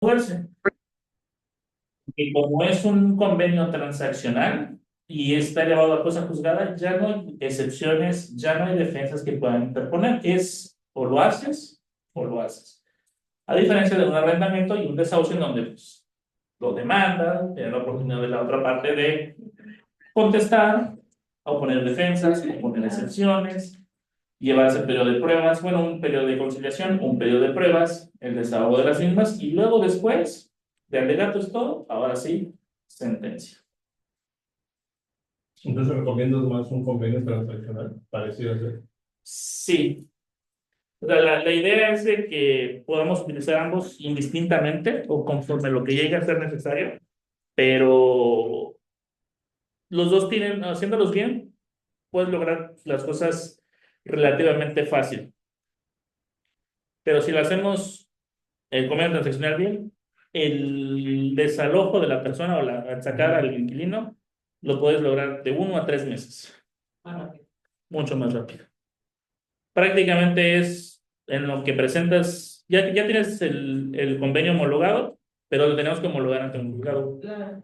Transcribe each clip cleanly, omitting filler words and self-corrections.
fuerza. Y como es un convenio transaccional y está elevado a cosa juzgada, ya no hay excepciones, ya no hay defensas que puedan interponer. Es o lo haces o lo haces. A diferencia de un arrendamiento y un desahucio en donde pues, lo demandan, tienen la oportunidad de la otra parte de contestar, o poner defensas, o poner excepciones, llevarse el periodo de pruebas, bueno, un periodo de conciliación, un periodo de pruebas, el desahogo de las mismas, y luego después de alegatos todo, ahora sí, sentencia. Entonces recomiendas más un convenio transaccional, parecido a ese. Sí, la idea es de que podamos utilizar ambos indistintamente o conforme lo que llegue a ser necesario, pero los dos tienen, haciéndolos bien, puedes lograr las cosas relativamente fácil. Pero si lo hacemos el convenio transaccional bien, el desalojo de la persona o la sacar al inquilino lo puedes lograr de 1 a 3 meses. Mucho más rápido. Prácticamente es en lo que presentas, ya tienes el convenio homologado, pero lo tenemos que homologar ante un juzgado. Claro.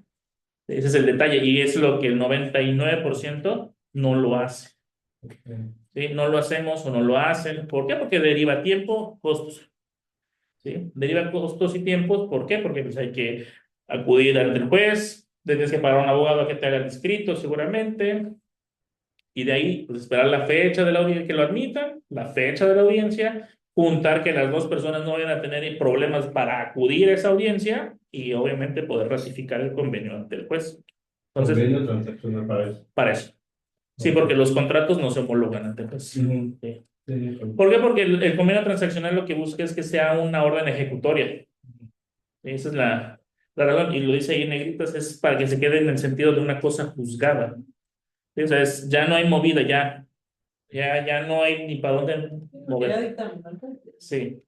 Ese es el detalle y es lo que el 99% no lo hace. ¿Sí? No lo hacemos o no lo hacen. ¿Por qué? Porque deriva tiempo, costos. ¿Sí? Deriva costos y tiempos. ¿Por qué? Porque pues, hay que acudir ante el juez, tienes que pagar a un abogado a que te haga el escrito seguramente, y de ahí pues, esperar la fecha de la audiencia, que lo admitan, la fecha de la audiencia, juntar que las dos personas no vayan a tener problemas para acudir a esa audiencia y obviamente poder ratificar el convenio ante el juez. Entonces, Convenio transaccional para eso. para eso. Sí, Ok. porque los contratos no se homologan ante el juez. Ujú. Sí. Sí, ¿Por qué? Porque el convenio transaccional lo que busca es que sea una orden ejecutoria. Esa es la razón, y lo dice ahí en negritas, es para que se quede en el sentido de una cosa juzgada. Sí, o sea, ya no hay movida, ya no hay ni para dónde mover. Sí,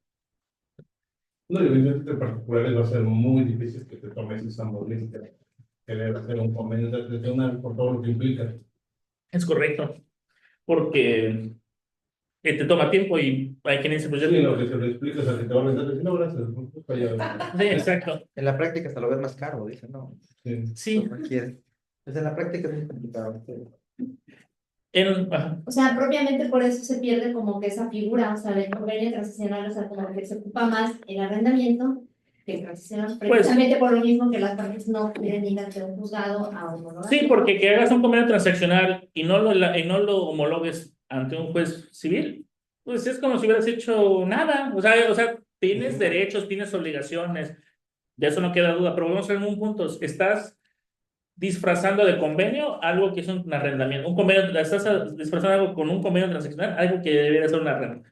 no, y obviamente en particulares va a ser muy difícil que te tomes esa molestia, querer hacer un convenio transaccional por todo lo que implica. es correcto, porque te toma tiempo y hay quien dice, pues yo Sí, tengo. lo que se lo explicas a que te va a vender, decir, no, gracias, pues, para allá. Sí, exacto. En la práctica hasta lo ves más caro, dice, no, Sí. Sí, no quiere. Pues en la práctica es muy complicado. ajá. O sea, propiamente por eso se pierde como que esa figura, o sea, del convenio transicional, o sea, como que se ocupa más el arrendamiento que el transicional, Pues precisamente por lo mismo que las partes no quieren ir ante un juzgado a sí, homologar. porque que hagas un convenio transaccional y no lo homologues ante un juez civil, pues es como si hubieras hecho nada. O sea, tienes derechos, tienes obligaciones, de eso no queda duda, pero vamos a ver en un punto, estás disfrazando de convenio algo que es un arrendamiento. Un convenio, estás disfrazando algo con un convenio transaccional, algo que debería ser un arrendamiento.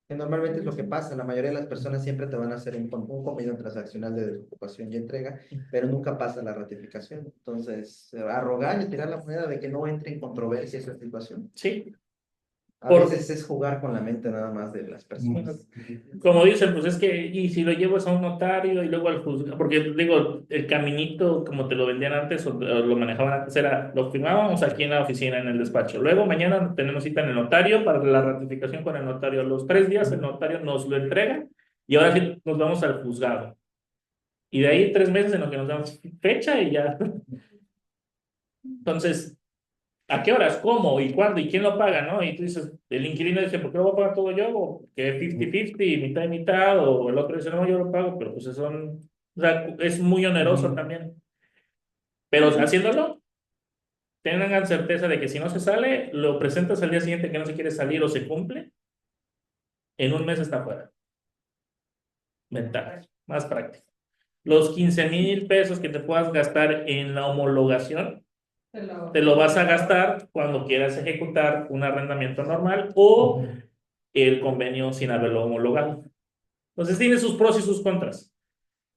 Que normalmente es lo que pasa, la mayoría de las personas siempre te van a hacer un convenio transaccional de desocupación y entrega, pero nunca pasa la ratificación. Entonces, arrogar y tirar la moneda de que no entre en controversia esa situación. Sí, A por, veces es jugar con la mente nada más de las personas. como dicen, pues es que, y si lo llevas a un notario y luego al juzgado, porque digo, el caminito, como te lo vendían antes o lo manejaban antes, era, lo firmábamos aquí en la oficina, en el despacho. Luego mañana tenemos cita en el notario para la ratificación con el notario. A los 3 días el notario nos lo entrega y ahora sí nos vamos al juzgado. Y de ahí 3 meses en los que nos damos fecha y ya. Entonces, ¿a qué horas? ¿Cómo? ¿Y cuándo? ¿Y quién lo paga? ¿No? Y tú dices, el inquilino dice, ¿por qué lo voy a pagar todo yo? ¿O que 50-50, mitad y mitad? O el otro dice, no, yo lo pago, pero pues o sea, es muy oneroso también. Pero haciéndolo, tengan certeza de que si no se sale, lo presentas al día siguiente que no se quiere salir o se cumple, en un mes está fuera. Ventaja, más práctico. Los 15,000 pesos que te puedas gastar en la homologación, te lo vas a gastar cuando quieras ejecutar un arrendamiento normal o el convenio sin haberlo homologado. Entonces tiene sus pros y sus contras,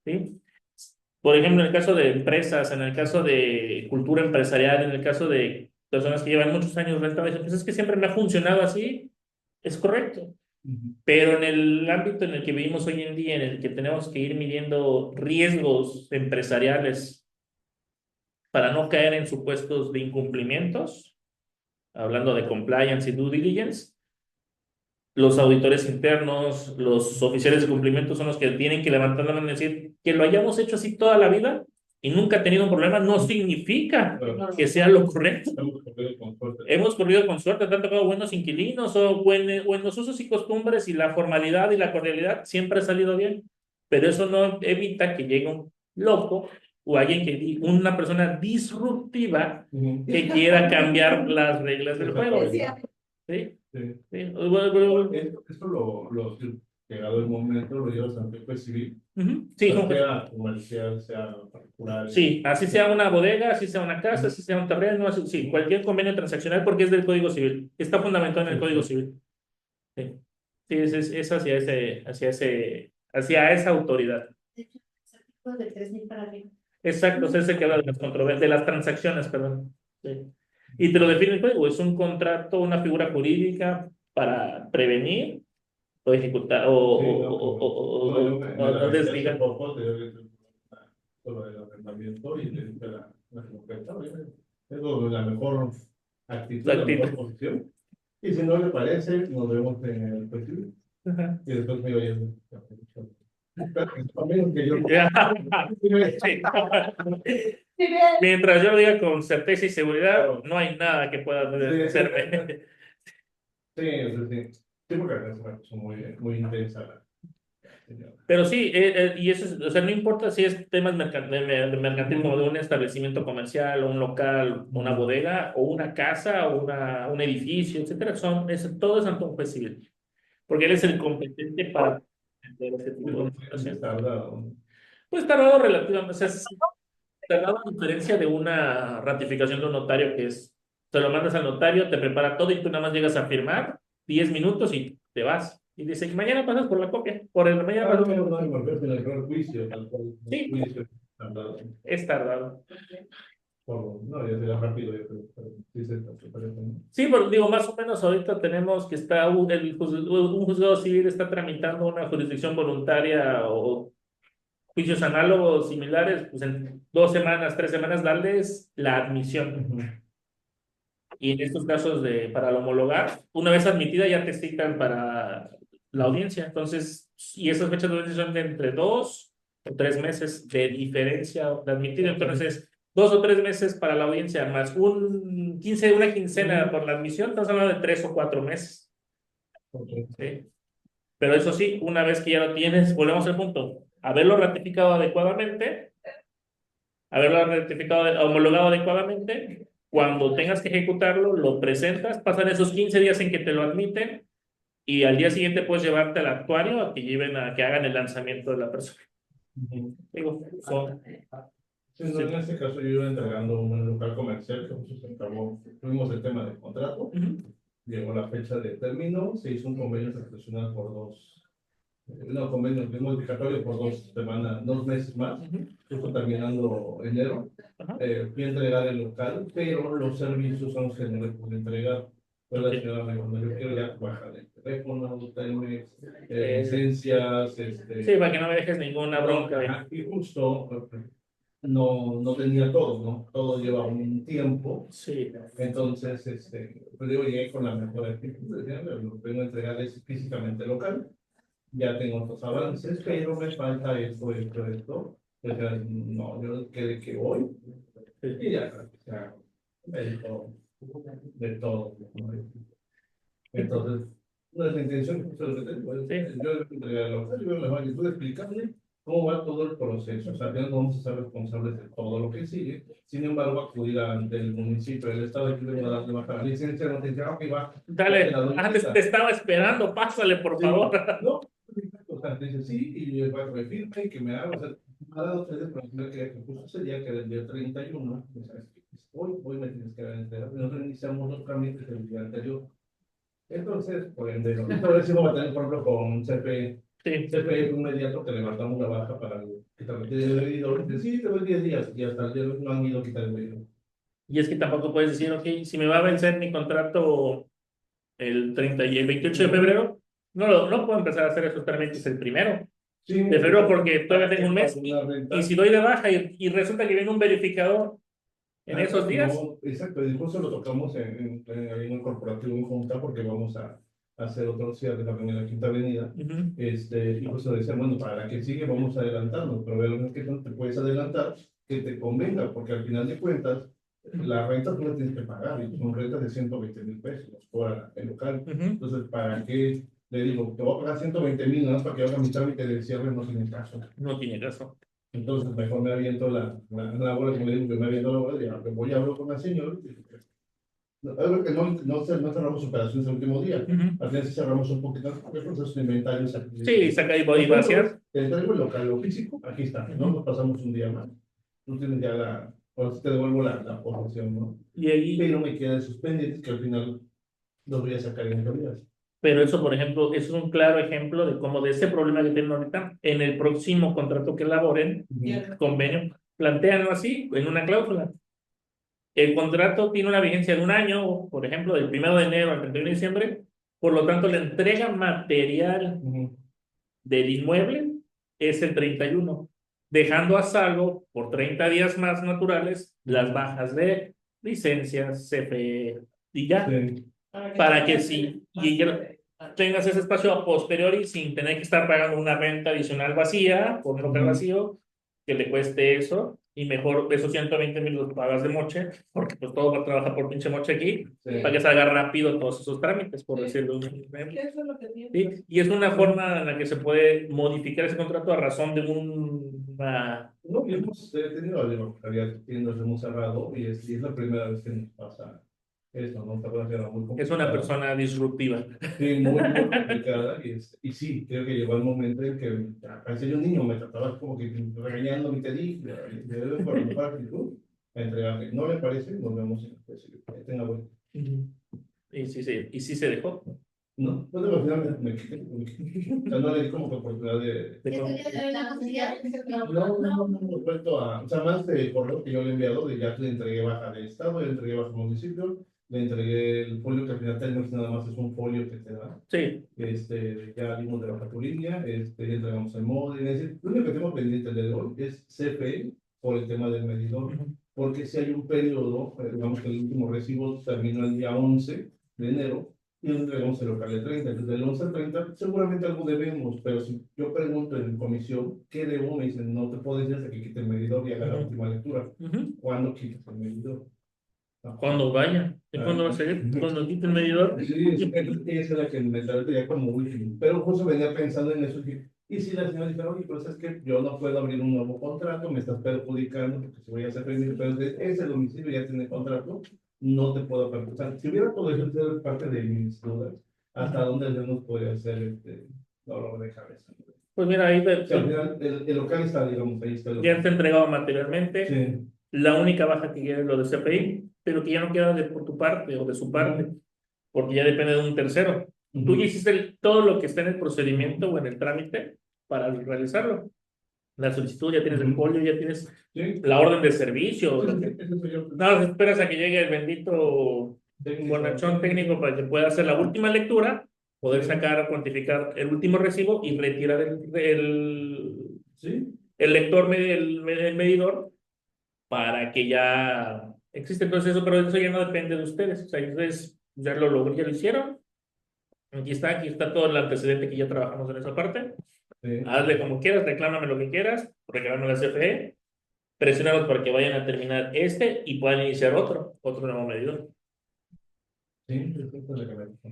¿sí? Por ejemplo, en el caso de empresas, en el caso de cultura empresarial, en el caso de personas que llevan muchos años rentando, dicen, pues es que siempre me ha funcionado así, es correcto. Pero en el ámbito en el que vivimos hoy en día, en el que tenemos que ir midiendo riesgos empresariales para no caer en supuestos de incumplimientos, hablando de compliance y due diligence, los auditores internos, los oficiales de cumplimiento son los que tienen que levantar la mano y decir que lo hayamos hecho así toda la vida y nunca ha tenido un problema, no significa Claro. que sea lo correcto. Estamos corriendo con suerte. Hemos corrido con suerte, te han tocado buenos inquilinos o buenos usos y costumbres y la formalidad y la cordialidad siempre ha salido bien, pero eso no evita que llegue un loco o alguien una persona disruptiva Ujú. que quiera cambiar las reglas del juego. ¿Sí? Sí. Sí. Esto lo llegado el momento, lo llevas ante el juez civil, Ujú. Sí, sea comercial, sea particular. sí, así sea una bodega, así sea una casa, así sea un terreno, sí, cualquier convenio transaccional porque es del Código Civil, está fundamentado en el Código Civil. Sí, sí, es hacia esa autoridad. De 3,000 para arriba. Exacto, es ese que habla de las controversias, de las transacciones, perdón. Sí. Y te lo define el código, es un contrato, una figura jurídica para prevenir o ejecutar o desligar. Todo el arrendamiento y la oferta, es la mejor actitud, la mejor posición. Y si no le parece, nos vemos en el perfil. Ajá. Y después me oye. Que yo. Sí. Mientras yo lo diga con certeza y seguridad, no hay nada que pueda hacerme. Sí, sí. Sí, porque es una cosa muy intensa. Pero sí, y eso es, o sea, no importa si es temas de mercantilismo de un establecimiento comercial, o un local, una bodega, o una casa, o un edificio, etcétera, todo es ante un juez civil, porque él es el competente para entender ese tipo de situaciones. Pues tardado relativamente, o sea, tardado a diferencia de una ratificación de un notario que es, te lo mandas al notario, te prepara todo y tú nada más llegas a firmar 10 minutos y te vas. Y dice, mañana pasas por la copia, mañana pasas por la copia. Juicio, tal cual. Sí. Juicio tardado. Es tardado. No, ya será rápido, yo creo, pero sí se está preparando, ¿no? Sí, pero digo, más o menos ahorita tenemos que un juzgado civil está tramitando una jurisdicción voluntaria o juicios análogos similares, pues en 2 semanas, 3 semanas, darles la admisión. Y en estos casos para el homologar, una vez admitida ya te citan para la audiencia. Entonces, y esas fechas de audiencia son de entre 2 o 3 meses de diferencia de admitido. Entonces, 2 o 3 meses para la audiencia, más una quincena por la admisión, estamos hablando de 3 o 4 meses. ¿Sí? Pero eso sí, una vez que ya lo tienes, volvemos al punto, haberlo ratificado, homologado adecuadamente. Cuando tengas que ejecutarlo, lo presentas, pasan esos 15 días en que te lo admiten y al día siguiente puedes llevarte al actuario a que hagan el lanzamiento de la persona. Digo, En este caso yo iba entregando un local comercial que justo se acabó, tuvimos el tema del contrato, llegó la fecha de término, se hizo un convenio transaccional por convenio modificatorio por 2 meses más, justo terminando enero. Fui a entregar el local, pero los servicios son los que no le pude entregar. Pero la señora me dijo, yo quiero ya bajar el teléfono, Telmex, licencias, Sí, para que no me dejes ninguna bronca. Y justo no tenía todo, ¿no? Todo lleva un tiempo. Sí. Entonces, pues yo llegué con la mejor actitud, decía, vengo a entregarles físicamente local, ya tengo otros avances, pero me falta esto. Entonces, no, yo que voy, y ya, me dijo de todo. ¿No? Entonces, nuestra intención, justo lo que te digo, yo debo entregar el local, yo me voy a explicarle cómo va todo el proceso. O sea, ya no vamos a ser responsables de todo lo que sigue. Sin embargo, acudir ante el municipio, del estado, y le voy a darle baja la licencia, no te dice, ok, va. Dale, antes te estaba esperando, pásale, por favor. No, o sea, te dice sí, y va a firme y que me haga, o sea, me ha dado 3 días, que justo ese día, que era el día 31, o sea, hoy me tienes que dar, nosotros iniciamos los trámites el día anterior. Entonces, por ende, esta vez sí vamos a tener, por ejemplo, con CFE. Sí. CFE inmediato que levantamos la baja para que te retire el medidor. Sí, te doy 10 días y hasta el día no han ido a quitar el medidor. Y es que tampoco puedes decir, ok, si me va a vencer mi contrato el 28 de febrero, no puedo empezar a hacer esos trámites el 1 de febrero porque todavía tengo un mes. Y si doy de baja y resulta que viene un verificador en esos días. No, exacto, y justo lo tocamos en el corporativo en junta porque vamos a hacer otro cierre también en la Quinta Avenida. Ujú. Y pues decía, bueno, para la que sigue vamos a adelantarnos, pero lo único que no te puedes adelantar que te convenga, porque al final de cuentas, la renta tú la tienes que pagar, y son rentas de 120,000 pesos por el local. Ujú. Entonces, ¿para qué le digo, te voy a pagar 120,000 nada más para que haga mi trámite de cierre? No tiene caso. No tiene caso. Entonces, mejor me aviento la bola, como le digo, que me aviento la bola, y ya, voy a hablar con la señora. Algo que no cerramos operaciones el último día. Ujú. Al final sí cerramos un poquito, porque pues es un inventario. Sí, saca y vaciar. Te traigo el local, lo físico, aquí está, no nos pasamos un día más. Tú tienes ya por eso te devuelvo la posesión, ¿no? Y ahí, Pero me quedan esos pendientes que al final los voy a sacar en realidad. pero eso, por ejemplo, es un claro ejemplo de cómo de ese problema que tienen ahorita, en el próximo contrato que elaboren, convenio, planteanlo así, en una cláusula. El contrato tiene una vigencia de un año, por ejemplo, del 1 de enero al 31 de diciembre, por lo tanto, la entrega material del inmueble es el 31, dejando a salvo por 30 días más naturales las bajas de licencias, CFE y ya, Sí. para que si y ya tengas ese espacio a posteriori sin tener que estar pagando una renta adicional vacía por un local vacío que le cueste eso. Y mejor esos 120,000 los pagas de moche, porque pues todo va a trabajar por pinche moche aquí, Sí. para que salga rápido todos esos trámites, por decirlo de un ejemplo. Eso es lo que tiene. ¿Sí? Y es una forma en la que se puede modificar ese contrato a razón de una... No, y hemos tenido había tiendas de hemos cerrado y es la primera vez que nos pasa eso, ¿no? Esta cosa era muy Es complicada. una persona disruptiva. Sí, muy complicada. Y sí, creo que llegó el momento en que parecía yo un niño, me trataba como que regañando, y te dije, le debo por la mejor actitud a entregarle. ¿No le parece? Nos vemos en el precio. Tenga buen. Y sí se dejó. No, pues al final me quité. O sea, no le di como que oportunidad de. De con- No, respecto a, o sea, más de correo que yo le he enviado, de ya le entregué baja de estado, le entregué baja municipio, le entregué el folio que al final técnicamente nada más es un folio que te da. Sí, Ya dimos de baja tu línea, ya entregamos el módem, es decir, lo único que tengo pendiente el día de hoy es CFE por el tema del medidor, porque si hay un periodo, digamos que el último recibo terminó el día 11 de enero, y nos entregamos el local el 30, entonces del 11 al 30 seguramente algo debemos, pero si yo pregunto en comisión, ¿qué debo? Me dicen, no te puedo decir hasta que quite el medidor y haga la última lectura. ¿Cuándo quitas el medidor? cuando vaya. ¿Y cuándo va a seguir? Cuando quite el medidor. Sí, esa es la que me trae ya como último. Pero justo venía pensando en eso. Y si la señora dice, oye, pero es que yo no puedo abrir un nuevo contrato, me estás perjudicando porque si voy a hacer permiso, pero ese domicilio ya tiene contrato, no te puedo perjudicar. Si hubiera podido ser parte de mis dudas, ¿hasta dónde nos podría hacer dolor de cabeza? Pues mira, ahí O sea, al final, el local está, digamos, ahí está el ya local. está entregado materialmente. Sí. La única baja que queda es lo de CPI, pero que ya no queda por tu parte o de su parte, porque ya depende de un tercero. Tú ya hiciste todo lo que está en el procedimiento o en el trámite para realizarlo. La solicitud, ya tienes el folio, ya tienes Sí. la orden de servicio. Eso soy yo. Nada, esperas a que llegue el bendito bonachón técnico para que pueda hacer la última lectura, poder sacar, cuantificar el último recibo y retirar Sí. el lector, el medidor, para que ya existe el proceso, pero eso ya no depende de ustedes. O sea, ustedes ya ya lo hicieron. Aquí está todo el antecedente que ya trabajamos en esa parte. Sí. Hazle como quieras, reclámame lo que quieras, reclámame la CFE, presionaros para que vayan a terminar y puedan iniciar otro nuevo medidor. Sí, eso es lo que me gusta.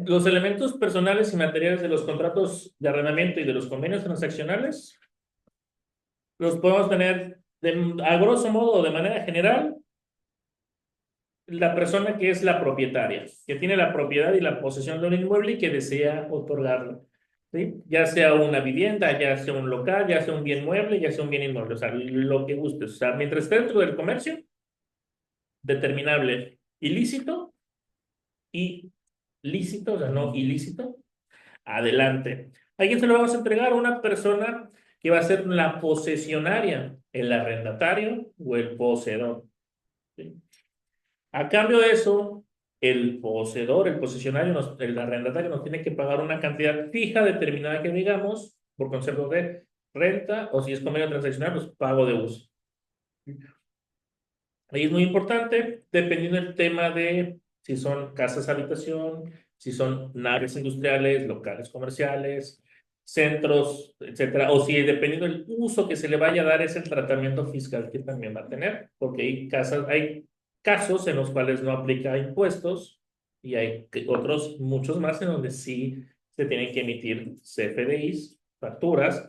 Los elementos personales y materiales de los contratos de arrendamiento y de los convenios transaccionales los podemos tener a grosso modo o de manera general la persona que es la propietaria, que tiene la propiedad y la posesión de un inmueble y que desea otorgarlo, ¿sí? Ya sea una vivienda, ya sea un local, ya sea un bien mueble, ya sea un bien inmueble, o sea, lo que guste. O sea, mientras esté dentro del comercio, determinable ilícito y lícito, o sea, no ilícito, adelante. ¿A quién se lo vamos a entregar? A una persona que va a ser la posesionaria, el arrendatario o el poseedor, ¿sí? A cambio de eso, el poseedor, el posesionario, el arrendatario nos tiene que pagar una cantidad fija determinada que digamos, por concepto de renta, o si es convenio transaccional, pues pago de uso. Ahí es muy importante, dependiendo del tema de si son casas habitación, si son naves industriales, locales comerciales, centros, etcétera, o si dependiendo del uso que se le vaya a dar es el tratamiento fiscal que también va a tener, porque hay casos en los cuales no aplica impuestos y hay otros, muchos más, en donde sí se tienen que emitir CFDIs, facturas,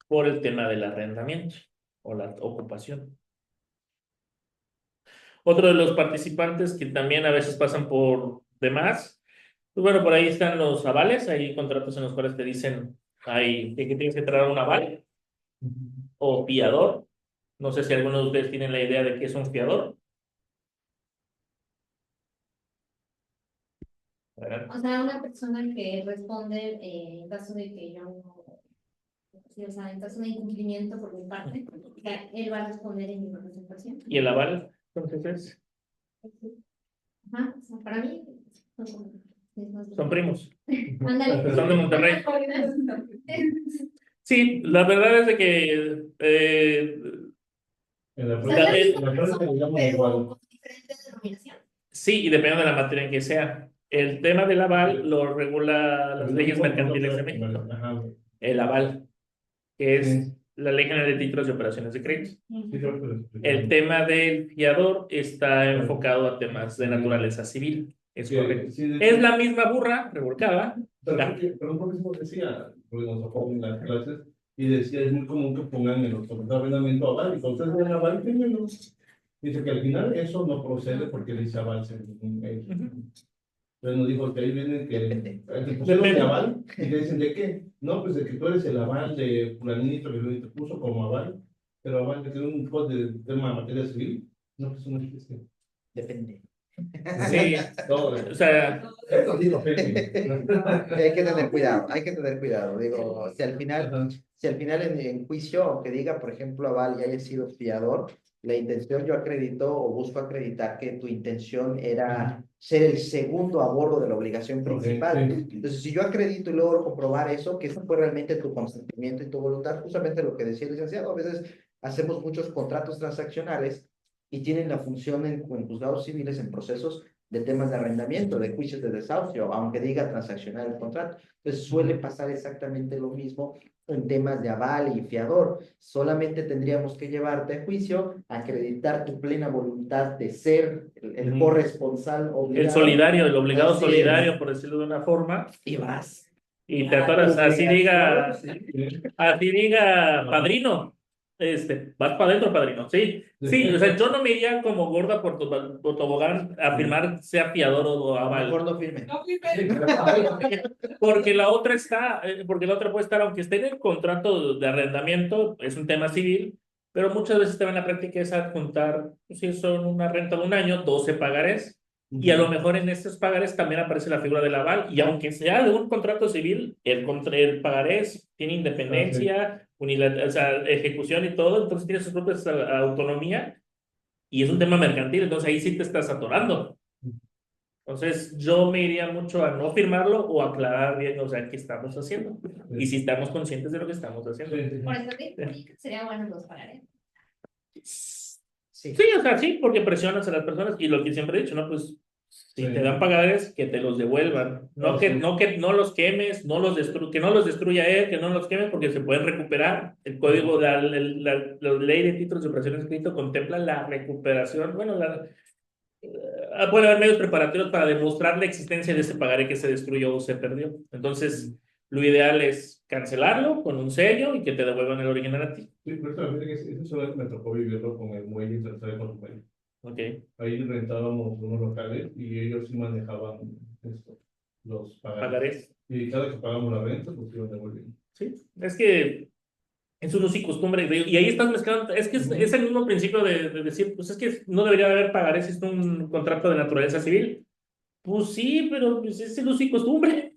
por el tema del arrendamiento o la ocupación. Otro de los participantes que también a veces pasan por demás, pues bueno, por ahí están los avales, hay contratos en los cuales te dicen que tienes que traer un aval o fiador. No sé si algunos de ustedes tienen la idea de qué es un fiador. O sea, una persona que responde en caso de que yo no, sí, o sea, en caso de incumplimiento por mi parte, o sea, él va a responder en mi representación. ¿Y el aval? Entonces, Ajá, o sea, para mí son primos. Ándale. Son de Monterrey. Sí, la verdad es de que En la O prueba, sea, es en la la prueba se le llama pero igual. con diferente denominación. sí, y dependiendo de la materia en que sea. El tema del aval lo regula las leyes mercantiles de México. Ajá. El aval, que es Sí. la Ley General de Títulos y Operaciones de Crédito. Sí, creo que lo El explicaron. tema del fiador está enfocado a temas de naturaleza civil. Es Sí, correcto. sí, de Es hecho, la misma burra revolcada. pero un profesor decía, porque nos tocó en las clases, y decía, es muy común que pongan en los contratos de arrendamiento aval, y cuando ustedes ven aval, fírmenlo. Dice que al final eso no procede porque dice aval según ellos. Entonces nos dijo que ahí viene que pusieron de aval, y le dicen, ¿de qué? No, pues de que tú eres el aval de fulanito que te puso como aval, pero aval de que un código de tema de materia civil, no, pues eso no existe. Depende. Sí, Todo o sea, eso sí lo firme. Hay que tener cuidado, hay que tener cuidado. Digo, si al final en juicio, aunque diga, por ejemplo, aval y haya sido fiador, la intención yo acredito o busco acreditar que tu intención era ser el segundo a bordo de la obligación principal. Sí. Entonces, si yo acredito y logro comprobar eso, que eso fue realmente tu consentimiento y tu voluntad, justamente lo que decía el licenciado, a veces hacemos muchos contratos transaccionales y tienen la función en juzgados civiles, en procesos de temas de arrendamiento, de juicios de desahucio, aunque diga transaccional el contrato. Entonces suele pasar exactamente lo mismo en temas de aval y fiador. Solamente tendríamos que llevarte a juicio, acreditar tu plena voluntad de ser el corresponsal obligado. el solidario, el obligado Así solidario, es. por decirlo de una forma, Y vas. y te atoras, así diga Sí. padrino, vas para adentro, padrino, sí, sí, o sea, yo no me iría como gorda por tobogán a firmar sea fiador o aval, Mejor no firme. porque porque la otra puede estar, aunque esté en el contrato de arrendamiento, es un tema civil, pero muchas veces también la práctica es adjuntar, pues, si son una renta de un año, 12 pagarés, y a lo mejor en estos pagarés también aparece la figura del aval, y aunque sea de un contrato civil, el pagarés tiene independencia, o sea, ejecución y todo, entonces tiene su propia autonomía, y es un tema mercantil, entonces ahí sí te estás atorando. Entonces yo me iría mucho a no firmarlo o aclarar bien, o sea, qué estamos haciendo, y si estamos conscientes de lo que estamos haciendo. Por eso sería bueno los pagarés. Sí. Sí, o sea, sí, porque presionas a las personas y lo que siempre he dicho, ¿no? Pues si te dan pagarés, que te los devuelvan. No que no los quemes, que no los destruya él, que no los quemes porque se pueden recuperar. El código, la ley de títulos de operaciones de crédito contempla la recuperación. Bueno, puede haber medios preparatorios para demostrar la existencia de ese pagaré que se destruyó o se perdió. Entonces, lo ideal es cancelarlo con un sello y que te devuelvan el original a ti. Sí, pero fíjate que eso solo me tocó vivirlo con el muelle y tratar de consumir. Ok. Ahí rentábamos unos locales y ellos sí manejaban los pagarés. Y cada que pagamos la renta, pues iban devolviendo. Sí, es que es un uso y costumbre, y ahí estás mezclando, es que es el mismo principio de decir, pues es que no debería de haber pagarés si es un contrato de naturaleza civil. Pues sí, pero pues es el uso y costumbre.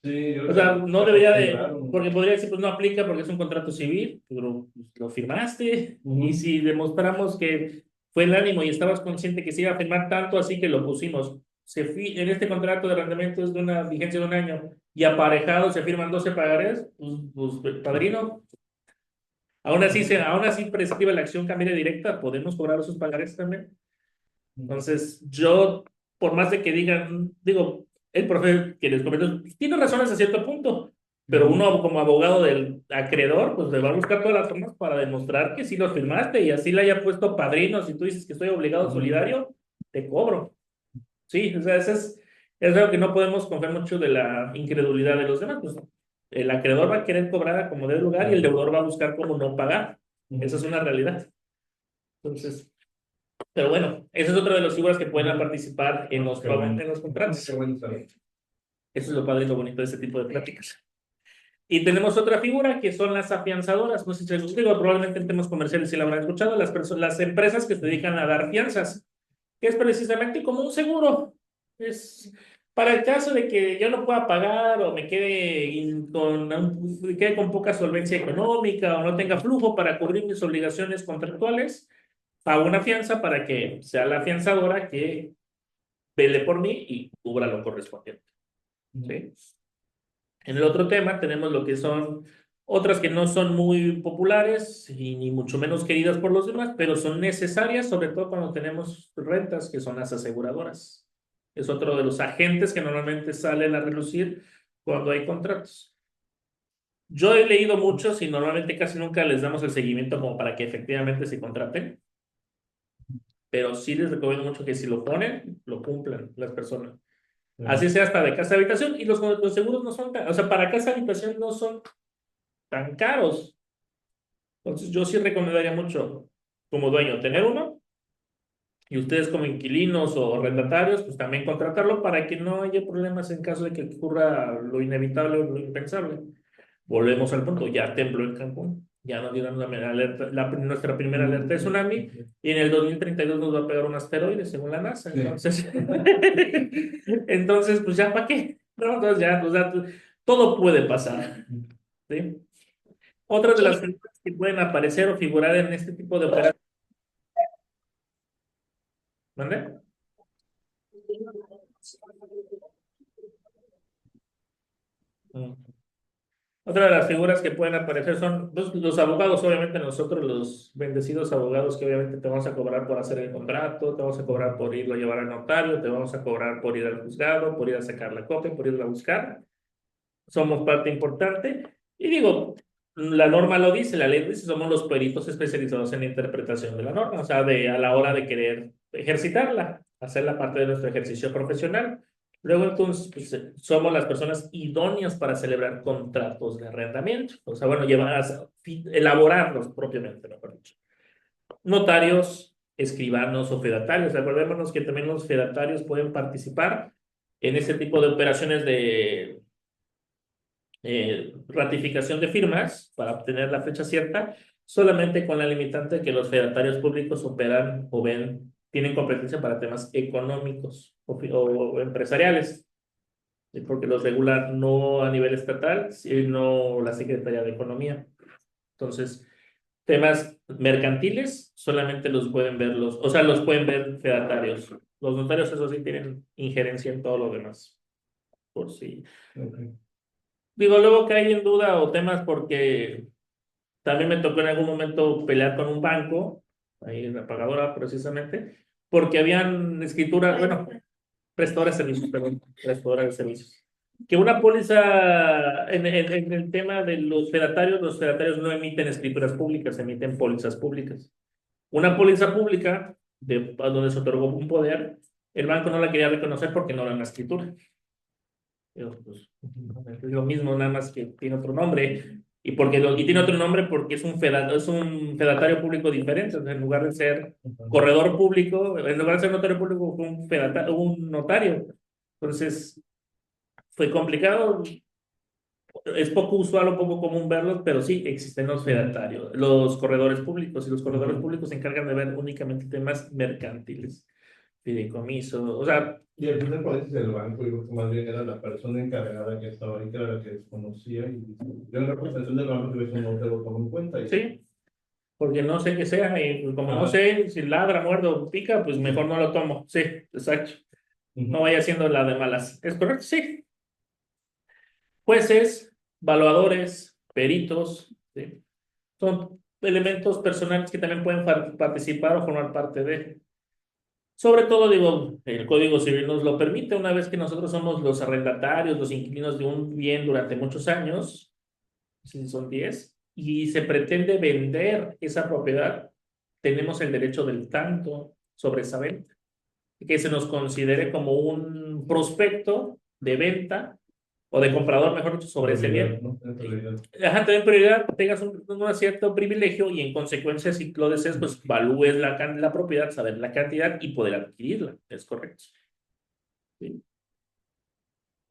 Sí, O sea, no debería de, acostumbraron. porque podría decir, pues no aplica porque es un contrato civil, pero pues, lo firmaste, y si demostramos que fue el ánimo y estabas consciente que se iba a firmar tanto así que lo pusimos, en este contrato de arrendamiento es de una vigencia de un año, y aparejado se firman 12 pagarés, pues padrino. Aún así prescribe la acción cambiaria directa, podemos cobrar esos pagarés también. Entonces, yo por más de que digan, digo, el profe que les comento, tiene razones a cierto punto, pero uno como abogado del acreedor, pues le va a buscar todas las formas para demostrar que sí lo firmaste y así le haya puesto padrino. Si tú dices que estoy obligado solidario, te cobro. Sí, o sea, es algo que no podemos confiar mucho de la incredulidad de los demás. Pues el acreedor va a querer cobrar a como dé lugar y el deudor va a buscar cómo no pagar. Esa es una realidad. Entonces, pero bueno, esa es otra de las figuras que pueden participar en los contratos. Qué bueno saber. Eso es lo padre y lo bonito de este tipo de pláticas. Y tenemos otra figura que son las afianzadoras. No sé si les digo, probablemente en temas comerciales si la habrán escuchado, las empresas que se dedican a dar fianzas, que es precisamente como un seguro. Es para el caso de que yo no pueda pagar o me quede me quede con poca solvencia económica o no tenga flujo para cubrir mis obligaciones contractuales, pago una fianza para que sea la afianzadora que vele por mí y cubra lo correspondiente. ¿Sí? En el otro tema tenemos lo que son otras que no son muy populares y ni mucho menos queridas por los demás, pero son necesarias, sobre todo cuando tenemos rentas, que son las aseguradoras. Es otro de los agentes que normalmente salen a relucir cuando hay contratos. Yo he leído muchos y normalmente casi nunca les damos el seguimiento como para que efectivamente se contraten, pero sí les recomiendo mucho que si lo ponen, lo cumplan las personas. Así sea hasta de casa habitación y los seguros no son o sea, para casa habitación no son tan caros. Entonces, yo sí recomendaría mucho como dueño tener uno y ustedes como inquilinos o arrendatarios, pues también contratarlo para que no haya problemas en caso de que ocurra lo inevitable o lo impensable. Volvemos al punto, ya tembló en Cancún, ya nos dieron la alerta, nuestra primera alerta de tsunami y en el 2032 nos va a pegar un asteroide según la NASA. Entonces, entonces pues ya para qué, ¿no? Entonces ya, o sea, todo puede pasar, ¿sí? Otras de las figuras que pueden aparecer o figurar en este tipo de operaciones. ¿Mande? Mm. Otra de las figuras que pueden aparecer son los abogados, obviamente nosotros los bendecidos abogados que obviamente te vamos a cobrar por hacer el contrato, te vamos a cobrar por irlo a llevar al notario, te vamos a cobrar por ir al juzgado, por ir a sacar la copia, por irlo a buscar. Somos parte importante. Y digo, la norma lo dice, la ley dice, somos los peritos especializados en la interpretación de la norma, o sea, a la hora de querer ejercitarla, hacer la parte de nuestro ejercicio profesional. Luego, entonces, pues, somos las personas idóneas para celebrar contratos de arrendamiento, o sea, bueno, elaborarlos propiamente, mejor dicho. Notarios, escribanos o fedatarios. Acordémonos que también los fedatarios pueden participar en ese tipo de operaciones de ratificación de firmas para obtener la fecha cierta, solamente con la limitante de que los fedatarios públicos operan o tienen competencia para temas económicos o empresariales, porque los regula no a nivel estatal, sino la Secretaría de Economía. Entonces, temas mercantiles solamente los pueden ver o sea, los pueden ver fedatarios. Los notarios, eso sí, tienen injerencia en todo lo demás, por si. Okay. Digo, luego que hay en duda o temas porque también me tocó en algún momento pelear con un banco, ahí en la pagadora precisamente, porque habían escrituras, bueno, prestadores de servicios, perdón, prestadora de servicios. Que una póliza, en el tema de los fedatarios no emiten escrituras públicas, emiten pólizas públicas. Una póliza pública, a donde se otorgó un poder, el banco no la quería reconocer porque no era una escritura. Pues, es lo mismo, nada más que tiene otro nombre. Y tiene otro nombre porque es un fedatario público diferente. O sea, en lugar de ser corredor público, en lugar de ser notario público, fue un notario. Entonces, fue complicado. Es poco usual o poco común verlos, pero sí existen los fedatarios, los corredores públicos. Y los corredores públicos se encargan de ver únicamente temas mercantiles, fideicomiso. O sea, Y al final parece que el banco, yo creo que más bien era la persona encargada que estaba ahí, que era la que desconocía, y yo en la representación del banco que eso no te lo tomo en cuenta. sí. Porque no sé qué sea, y pues, como no sé si ladra, muerde o pica, pues mejor no lo tomo. Sí, exacto. No vaya siendo la de malas. ¿Es correcto? Sí. Jueces, evaluadores, peritos, ¿sí? Son elementos personales que también pueden participar o formar parte de. Sobre todo, digo, el Código Civil nos lo permite una vez que nosotros somos los arrendatarios, los inquilinos de un bien durante muchos años, si son 10, y se pretende vender esa propiedad, tenemos el derecho del tanto sobre esa venta, que se nos considere como un prospecto de venta o de comprador, mejor dicho, sobre ese bien. ¿no? En realidad. Ajá, te den prioridad, tengas un cierto privilegio y en consecuencia, si lo deseas, pues valúes la propiedad, saber la cantidad y poder adquirirla. Es correcto. Sí.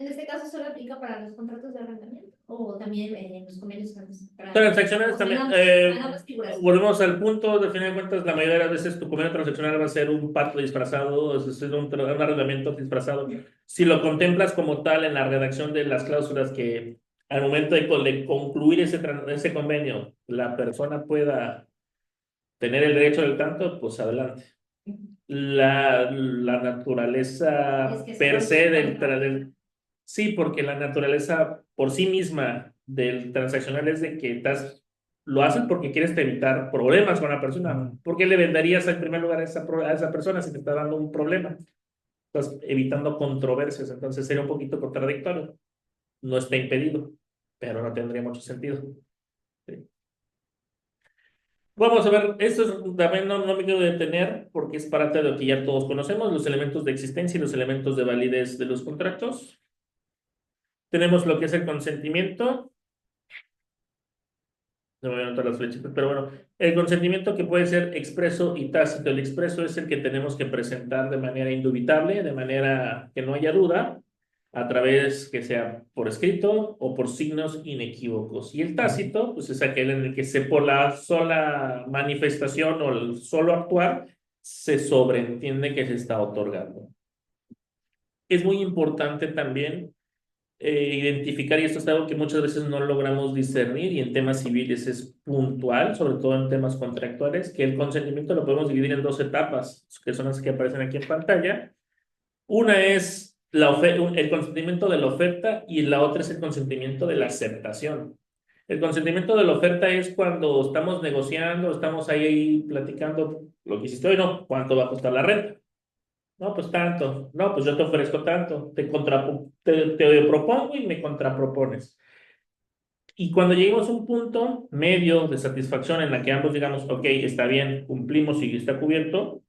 En este caso solo aplica para los contratos de arrendamiento o también en los convenios para Transaccionales o sea, también. en ambas figuras. Volvemos al punto, de final de cuentas, la mayoría de las veces tu convenio transaccional va a ser un pacto disfrazado, es decir, un arrendamiento disfrazado. Si lo contemplas como tal en la redacción de las cláusulas que al momento de concluir ese convenio, la persona pueda tener el derecho del tanto, pues adelante. La naturaleza Es que se per se contra. sí, porque la naturaleza por sí misma del transaccional es de que lo haces porque quieres evitar problemas con la persona. ¿Por qué le venderías en primer lugar a esa persona si te está dando un problema? Estás evitando controversias, entonces sería un poquito contradictorio. No está impedido, pero no tendría mucho sentido. Sí. Vamos a ver, esto también no me quiero detener porque es parte de lo que ya todos conocemos, los elementos de existencia y los elementos de validez de los contratos. Tenemos lo que es el consentimiento. No voy a anotar las flechitas, pero bueno, el consentimiento que puede ser expreso y tácito. El expreso es el que tenemos que presentar de manera indubitable, de manera que no haya duda, a través que sea por escrito o por signos inequívocos. Y el tácito, pues es aquel en el que por la sola manifestación o el solo actuar se sobreentiende que se está otorgando. Es muy importante también identificar, y esto es algo que muchas veces no logramos discernir, y en temas civiles es puntual, sobre todo en temas contractuales, que el consentimiento lo podemos dividir en dos etapas, que son las que aparecen aquí en pantalla. Una es el consentimiento de la oferta y la otra es el consentimiento de la aceptación. El consentimiento de la oferta es cuando estamos negociando, estamos ahí platicando lo que hiciste hoy, no, cuánto va a costar la renta. No, pues tanto. No, pues yo te ofrezco tanto. Te propongo y me contrapropones. Y cuando lleguemos a un punto medio de satisfacción en la que ambos digamos, ok, está bien, cumplimos y está cubierto,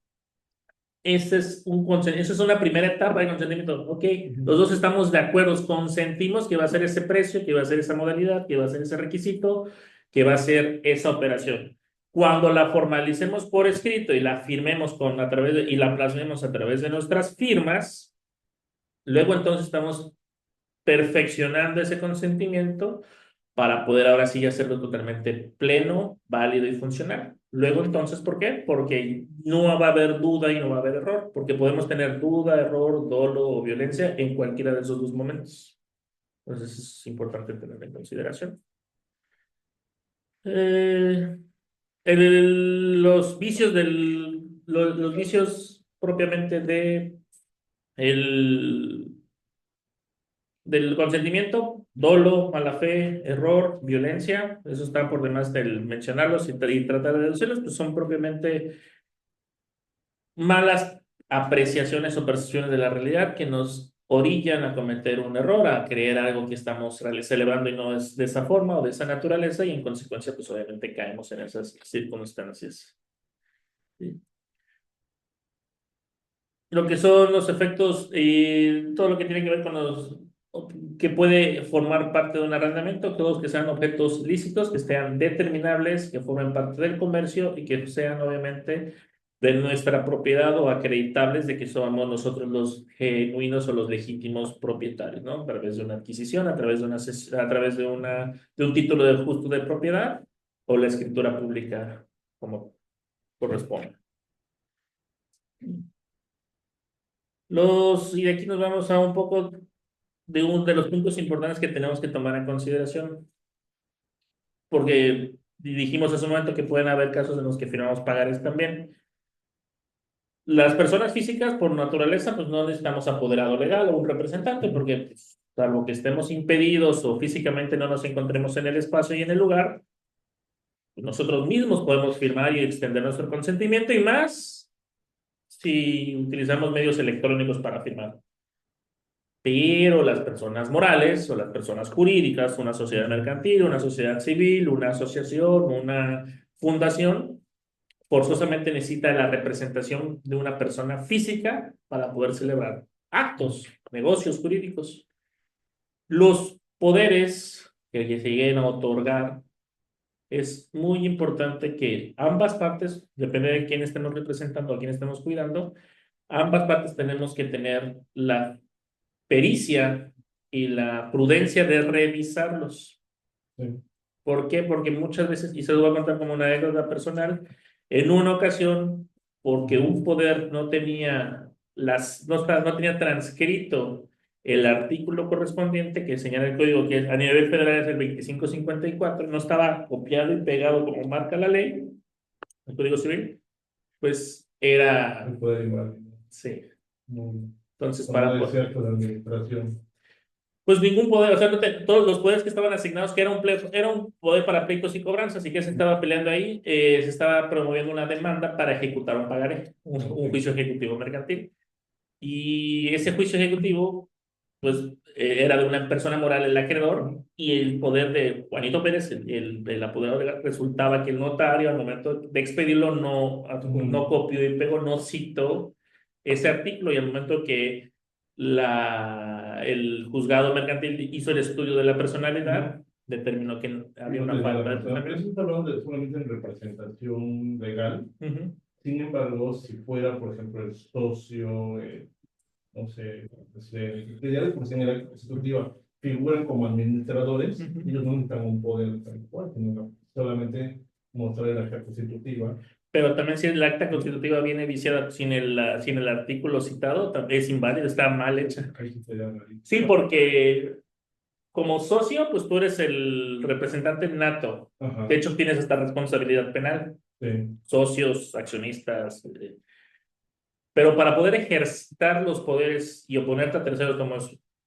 esa es una primera etapa de consentimiento. Ok, los dos estamos de acuerdo, consentimos que va a ser ese precio, que va a ser esa modalidad, que va a ser ese requisito, que va a ser esa operación. Cuando la formalicemos por escrito y la firmemos y la plasmemos a través de nuestras firmas, luego entonces estamos perfeccionando ese consentimiento para poder ahora sí hacerlo totalmente pleno, válido y funcional. Luego entonces, ¿por qué? Porque no va a haber duda y no va a haber error, porque podemos tener duda, error, dolo o violencia en cualquiera de esos dos momentos. Entonces es importante tenerlo en consideración. Eh, los vicios propiamente el, del consentimiento, dolo, mala fe, error, violencia, eso está por demás del mencionarlos y tratar de deducirlos, pues son propiamente malas apreciaciones o percepciones de la realidad que nos orillan a cometer un error, a creer algo que estamos celebrando y no es de esa forma o de esa naturaleza y en consecuencia pues obviamente caemos en esas circunstancias. ¿Sí? Lo que son los efectos y todo lo que tiene que ver con que puede formar parte de un arrendamiento, todos que sean objetos lícitos, que sean determinables, que formen parte del comercio y que sean obviamente de nuestra propiedad o acreditables de que somos nosotros los genuinos o los legítimos propietarios, ¿no? A través de una adquisición, a través de un título de justo de propiedad o la escritura pública como corresponde. Y de aquí nos vamos a un poco de los puntos importantes que tenemos que tomar en consideración, porque dijimos hace un momento que pueden haber casos en los que firmamos pagares también. Las personas físicas, por naturaleza, pues no necesitamos apoderado legal o un representante, porque pues, salvo que estemos impedidos o físicamente no nos encontremos en el espacio y en el lugar, pues nosotros mismos podemos firmar y extender nuestro consentimiento y más si utilizamos medios electrónicos para firmar. Pero las personas morales o las personas jurídicas, una sociedad mercantil, una sociedad civil, una asociación, una fundación, forzosamente necesita la representación de una persona física para poder celebrar actos, negocios jurídicos. Los poderes que se lleguen a otorgar, es muy importante que ambas partes, depende de quién estemos representando, a quién estemos cuidando, ambas partes tenemos que tener la pericia y la prudencia de revisarlos. Sí. ¿Por qué? Porque muchas veces, y se lo voy a contar como una anécdota personal, en una ocasión, porque un poder no tenía no tenía transcrito el artículo correspondiente que señala el código, que a nivel federal es el 2554, no estaba copiado y pegado como marca la ley, el código civil, pues El era, poder igual. sí. Muy, Entonces, como para, decía, con la administración. pues ningún poder, o sea, todos los poderes que estaban asignados, que era un poder para pleitos y cobranzas, y que se estaba peleando ahí, se estaba promoviendo una demanda para ejecutar un pagaré, un juicio ejecutivo mercantil. Y ese juicio ejecutivo, pues, era de una persona moral, el acreedor, y el poder de Juanito Pérez, el apoderado legal, resultaba que el notario, al momento de expedirlo, no copió y pegó, no citó ese artículo, y al momento que el juzgado mercantil hizo el estudio de la personalidad, determinó que había No una tenía la falta de persona, pero personalidad. eso está hablando solamente en representación legal. Ujú. Sin embargo, si fuera, por ejemplo, el socio, no sé, secretariado por en la ejecutiva, figuran como administradores, Ujú. ellos no necesitan un poder tal cual, sino solamente mostrar la acta constitutiva. Pero también si el acta constitutiva viene viciada sin el artículo citado, es inválido, está mal hecha. Ahí sí sería la lista. Sí, porque como socio, pues tú eres el representante nato. Ajá, De hecho, tienes esta responsabilidad penal, sí. socios, accionistas. Pero para poder ejercitar los poderes y oponerte a terceros como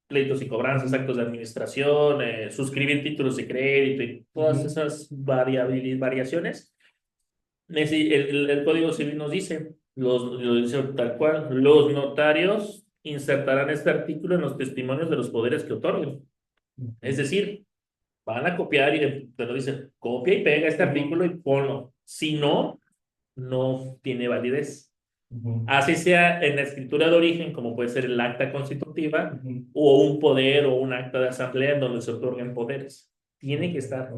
pleitos y cobranzas, actos de administración, suscribir títulos de crédito y todas esas variaciones, el Código Civil nos dice, lo dice tal cual, los notarios insertarán este artículo en los testimonios de los poderes que otorguen. Es decir, van a copiar y te lo dicen, copia y pega este artículo y ponlo. Si no, no tiene validez. Así sea en la escritura de origen, como puede ser el acta constitutiva, o un poder o un acta de asamblea en donde se otorguen poderes. Tiene que estar.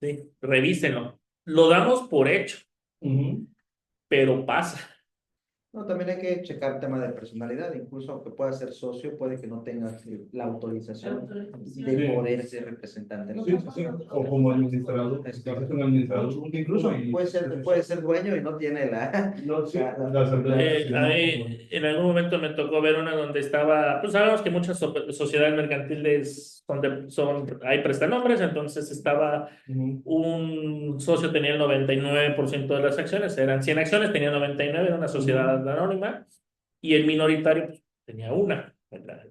Sí, revísenlo. Lo damos por hecho, pero pasa. No, también hay que checar tema de personalidad, incluso aunque pueda ser socio, puede que no tenga la autorización de poder ser representante. Sí, sí, o como administrador, Es si es correcto. un administrador, Incluso puede ser dueño y no tiene la... No, sí, la- la- las empresas, A mí, en algún momento me tocó ver una donde estaba, pues sabemos que muchas sociedades mercantiles hay prestanombres, entonces estaba un socio tenía el 99% de las acciones, eran 100 acciones, tenía 99, era una sociedad anónima, y el minoritario pues, tenía una, ¿verdad?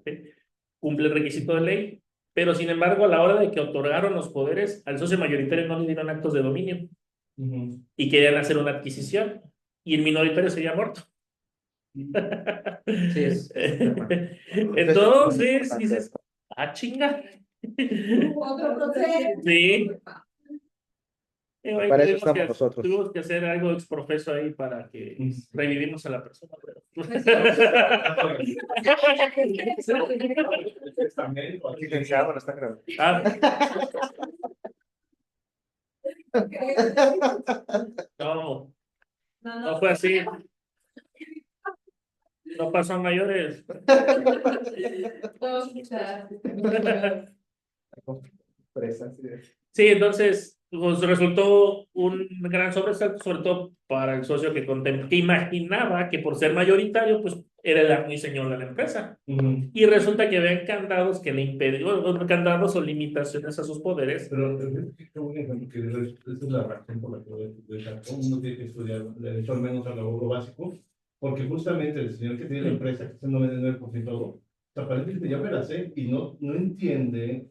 Cumple el requisito de ley, pero sin embargo, a la hora de que otorgaron los poderes, al socio mayoritario no le dieron actos de dominio y querían hacer una adquisición, y el minoritario se había muerto. Sí, es un tema. Entonces, dices, ah, chinga. Otro proceso. Sí. Para eso estamos nosotros. Tuvimos que hacer algo exprofeso ahí para que revivimos a la persona. Licenciado, no está grabando. Ah, no, no fue así. No pasó a mayores. Presa, sí. Sí, entonces pues, resultó un gran sobresalto, sobre todo para el socio que imaginaba que por ser mayoritario, pues era el amo y señor de la empresa. Y resulta que habían candados que le impedían, candados o limitaciones a sus poderes. Pero qué buen ejemplo que esa es la razón por la que uno tiene que estudiar derecho al menos a lo básico, porque justamente el señor que tiene la empresa, que es el 99% todo, o sea, parece que ya me la sé y no entiende,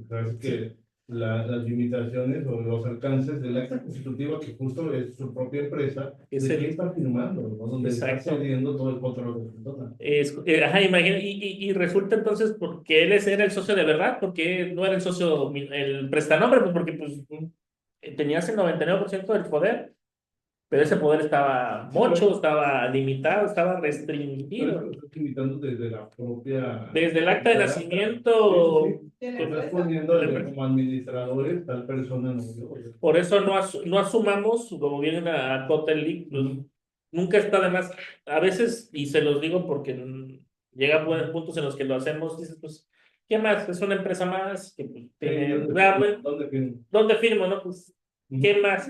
sabes que las limitaciones o los alcances del acta constitutiva, que justo es su propia empresa, Es de el- quién está firmando, ¿no? Donde está Exacto. cediendo todo el control de la persona. Ajá, imagina, y resulta entonces porque era el socio de verdad, porque no era el socio, el prestanombre, pues porque pues tenías el 99% del poder, pero ese poder estaba mocho, estaba limitado, estaba Pero restringido. eso lo estás limitando desde la propia... Desde el acta de desde el acta. nacimiento, Estás poniendo como administradores tal persona, no yo. por eso no asumamos, como viene a Cotel, pues, nunca está de más. A veces, y se los digo porque llega a puntos en los que lo hacemos, dices, pues, ¿qué más? Es una empresa más que pues, tiene. Pues, ¿Dónde firmo? ¿dónde firmo, no? Pues, ¿qué más?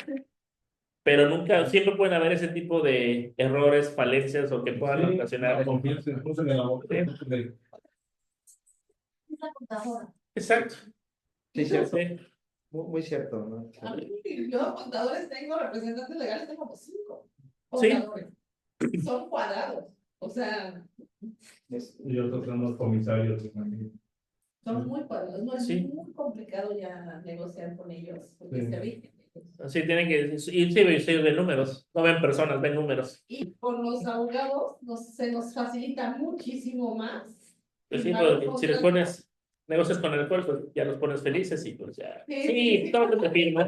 Pero nunca, siempre pueden haber ese tipo de errores, falencias o que puedan ocasionar. La confianza, incluso en el abogado. Una contadora. Exacto. Sí, cierto. Sí. Muy cierto, ¿no? A mí, yo contadores tengo, representantes legales tengo como 5 Sí. contadores. Son cuadrados. O sea, Y otros son los comisarios. son muy cuadrados. No es Sí. muy complicado ya negociar con ellos porque Sí. se rigen. Sí, tienen que. Y sí, ven números. No ven personas, ven números. Y con los abogados se nos facilita muchísimo más. Pues sí, firmar un porque si les contrato. pones negocios con alcohol, pues ya los pones felices y pues ya. Sí, Sí, sí. todo lo que te firmo.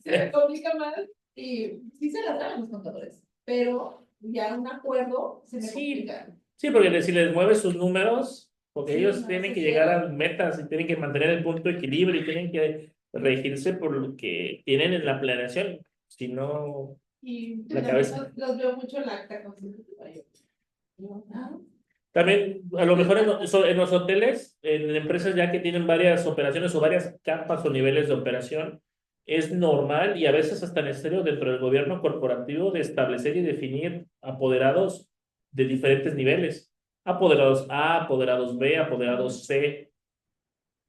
Se me complica más y sí se las dan los contadores, pero ya un acuerdo se me Sí. complica. Sí, porque si les mueves sus números, porque Sí, ellos no, tienen se que llegar cierra. a metas y tienen que mantener el punto de equilibrio y tienen que regirse por lo que tienen en la planeación. Si no, Y La también cabeza. los veo mucho en la acta constitutiva. también a lo mejor en los hoteles, en empresas ya que tienen varias operaciones o varias capas o niveles de operación, es normal y a veces hasta necesario dentro del gobierno corporativo de establecer y definir apoderados de diferentes niveles. Apoderados A, apoderados B, apoderados C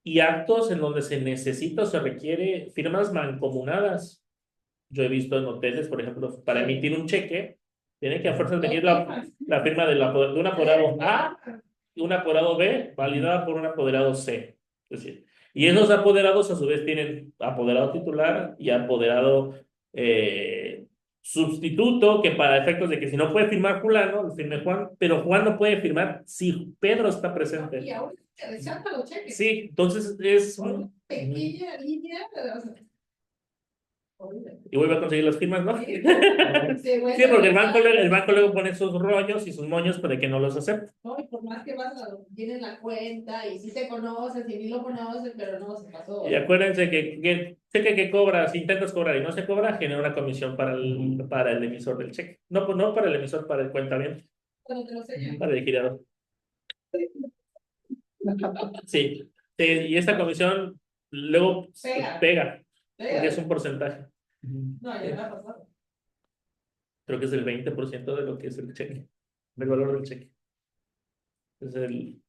y actos en donde se necesita o se requiere firmas mancomunadas. Yo he visto en hoteles, por ejemplo, para emitir un cheque, tiene que a fuerzas venir la firma de un apoderado A y un apoderado B, validada por un apoderado C. Es decir, y esos apoderados a su vez tienen apoderado titular y apoderado sustituto, que para efectos de que si no puede firmar Fulano, lo firme Juan, pero Juan no puede firmar si Pedro está Y presente. ahora se resaltan los cheques. Sí, entonces es. Una pequeña línea. Y vuelve a conseguir las firmas, ¿no? Sí, Sí, porque el banco luego pone sus rollos y sus moños para que no los acepte. No, y por más que vas a tienen la cuenta y sí te conoces y ni lo conoces, pero no se pasó. Y acuérdense que cheque que cobra, si intentas cobrar y no se cobra, genera una comisión para el emisor del cheque. No, pues no para el emisor, para el cuentaviente, Cuando te lo sellan. para el girador. Sí, sí, y esta comisión luego pega, porque es un porcentaje. No, ya me ha pasado. Creo que es el 20% de lo que es el cheque, del valor del cheque. Es el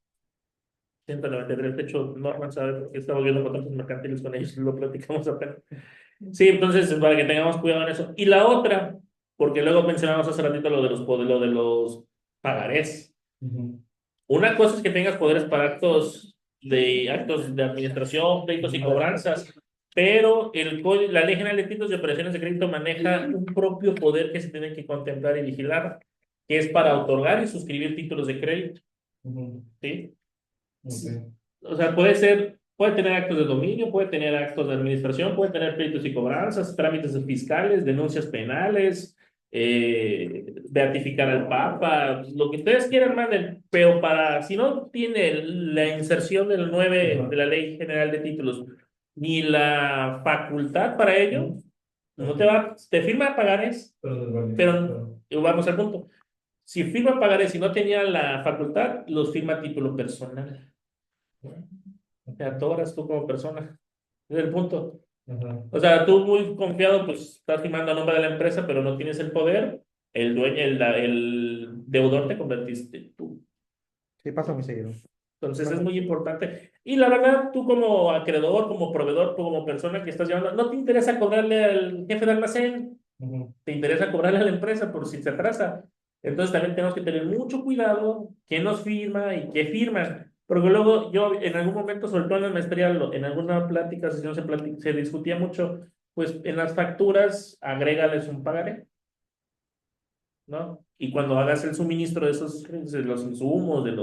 193. De hecho, Norman sabe porque estamos viendo contratos mercantiles con ellos, lo platicamos apenas. Sí, entonces, para que tengamos cuidado en eso. Y la otra, porque luego mencionamos hace ratito lo de los pagarés. Una cosa es que tengas poderes para actos de administración, pleitos y cobranzas, pero la Ley General de Títulos y Operaciones de Crédito maneja un propio poder que se tiene que contemplar y vigilar, que es para otorgar y suscribir títulos de crédito. ¿Sí? O sea, puede tener actos de dominio, puede tener actos de administración, puede tener pleitos y cobranzas, trámites fiscales, denuncias penales, beatificar al Papa, lo que ustedes quieran, manden, pero si no tiene la inserción del 9 de la Ley General de Títulos ni la facultad para ello, no te firma pagarés, pero vamos al punto. Si firma pagarés y no tenía la facultad, los firma a título personal. Te atoras tú como persona. Es el punto. O sea, tú muy confiado, pues estás firmando a nombre de la empresa, pero no tienes el poder. El dueño, el deudor te convertiste tú. Sí, pasa muy seguido. Entonces es muy importante. Y la verdad, tú como acreedor, como proveedor, tú como persona que estás llevando, no te interesa cobrarle al jefe de almacén, te interesa cobrarle a la empresa por si se atrasa. Entonces también tenemos que tener mucho cuidado quién nos firma y qué firman. Porque luego yo en algún momento, sobre todo en la maestría, en alguna plática, sesión se discutía mucho, pues en las facturas agrégales un pagaré, ¿no? Y cuando hagas el suministro de los insumos, de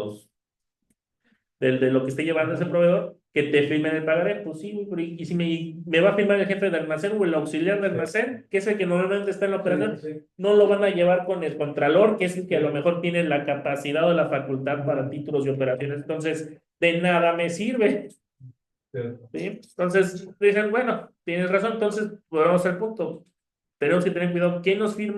lo que esté llevando ese proveedor, que te firmen el pagaré, pues sí, pero y si me va a firmar el jefe de almacén o el auxiliar de almacén, que es el que normalmente está en la operación, Sí, sí. no lo van a llevar con el contralor, que es el que a lo mejor tiene la capacidad o la facultad para títulos y operaciones. Entonces, de nada me sirve. Cierto. ¿Sí? Entonces, dicen, bueno, tienes razón, entonces, volvemos al punto. Tenemos que tener cuidado, ¿quién nos firma?